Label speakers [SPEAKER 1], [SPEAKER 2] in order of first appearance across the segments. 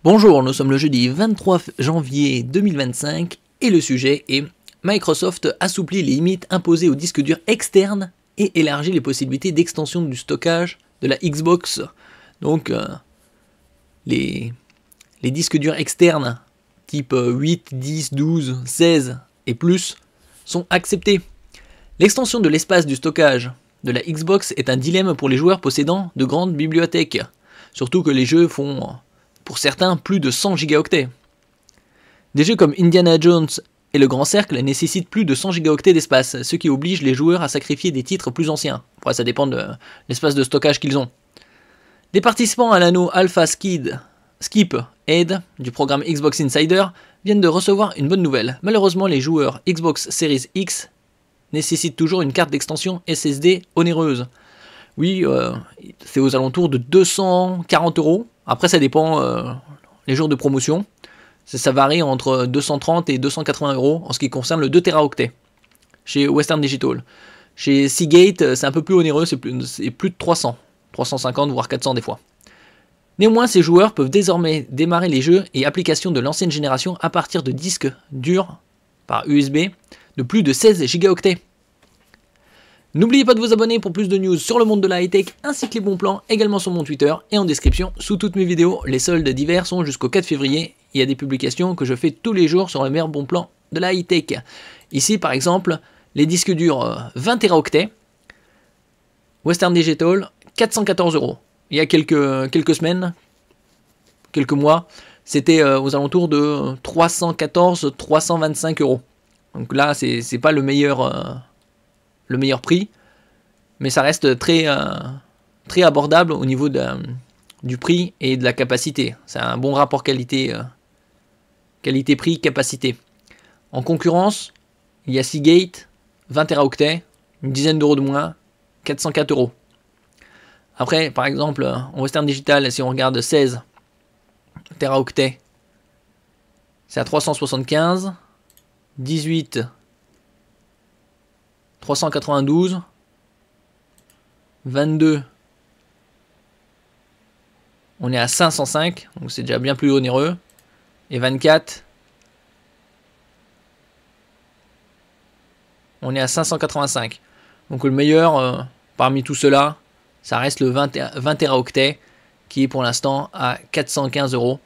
[SPEAKER 1] Bonjour, nous sommes le jeudi 23 janvier 2025 et le sujet est Microsoft assouplit les limites imposées aux disques durs externes et élargit les possibilités d'extension du stockage de la Xbox. Donc les disques durs externes type 8, 10, 12, 16 et plus sont acceptés. L'extension de l'espace du stockage de la Xbox est un dilemme pour les joueurs possédant de grandes bibliothèques, surtout que les jeux font pour certains plus de 100 gigaoctets. Des jeux comme Indiana Jones et Le Grand Cercle nécessitent plus de 100 gigaoctets d'espace, ce qui oblige les joueurs à sacrifier des titres plus anciens. Après, ça dépend de l'espace de stockage qu'ils ont. Les participants à l'anneau Alpha Skip Aid du programme Xbox Insider viennent de recevoir une bonne nouvelle. Malheureusement, les joueurs Xbox Series X nécessitent toujours une carte d'extension SSD onéreuse. Oui, c'est aux alentours de 240 €. Après, ça dépend les jours de promotion. Ça varie entre 230 et 280 € en ce qui concerne le 2 Teraoctets chez Western Digital. Chez Seagate, c'est un peu plus onéreux, c'est plus de 300, 350 voire 400 des fois. Néanmoins, ces joueurs peuvent désormais démarrer les jeux et applications de l'ancienne génération à partir de disques durs par USB de plus de 16 gigaoctets. N'oubliez pas de vous abonner pour plus de news sur le monde de la high-tech ainsi que les bons plans également sur mon Twitter et en description sous toutes mes vidéos. Les soldes d'hiver sont jusqu'au 4 février. Il y a des publications que je fais tous les jours sur les meilleurs bons plans de la high-tech. Ici par exemple, les disques durs 20 Teraoctets, Western Digital, 414 €. Il y a quelques semaines, quelques mois, c'était aux alentours de 314-325 €. Donc là, c'est pas le meilleur prix, mais ça reste très abordable au niveau du prix et de la capacité. C'est un bon rapport qualité-prix, capacité. En concurrence, il y a Seagate, 20 Teraoctets, une dizaine d'euros de moins, 404 €. Après, par exemple, en Western Digital, si on regarde 16 Teraoctets, c'est à 375, 18 392, 22, on est à 505, donc c'est déjà bien plus onéreux, et 24, on est à 585. Donc le meilleur parmi tout cela, ça reste le 20 Teraoctets, qui est pour l'instant à 415 €.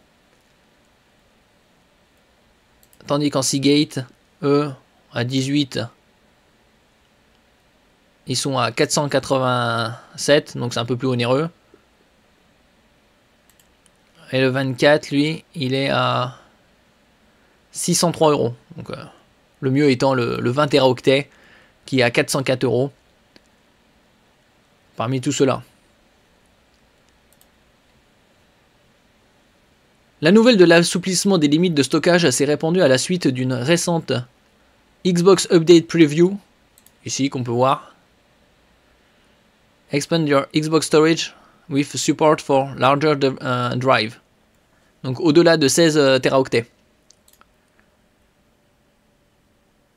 [SPEAKER 1] Tandis qu'en Seagate, eux, à 18, ils sont à 487, donc c'est un peu plus onéreux. Et le 24, lui, il est à 603 €. Donc, le mieux étant le 20 Teraoctets, qui est à 404 € parmi tout cela. La nouvelle de l'assouplissement des limites de stockage s'est répandue à la suite d'une récente Xbox Update Preview, ici qu'on peut voir. Expand your Xbox storage with support for larger drive. Donc au-delà de 16 Teraoctets.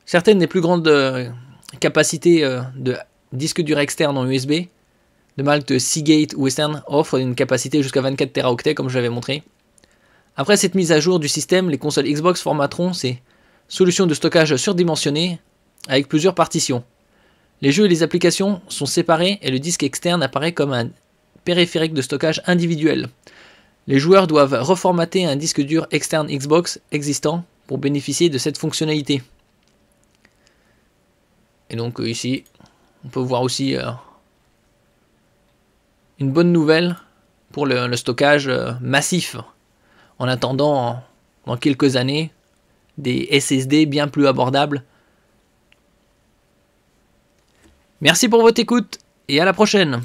[SPEAKER 1] Certaines des plus grandes capacités de disques durs externes en USB, de marque Seagate ou Western, offrent une capacité jusqu'à 24 Teraoctets comme je l'avais montré. Après cette mise à jour du système, les consoles Xbox formateront ces solutions de stockage surdimensionnées avec plusieurs partitions. Les jeux et les applications sont séparés et le disque externe apparaît comme un périphérique de stockage individuel. Les joueurs doivent reformater un disque dur externe Xbox existant pour bénéficier de cette fonctionnalité. Et donc ici, on peut voir aussi une bonne nouvelle pour le stockage massif. En attendant, dans quelques années, des SSD bien plus abordables. Merci pour votre écoute et à la prochaine.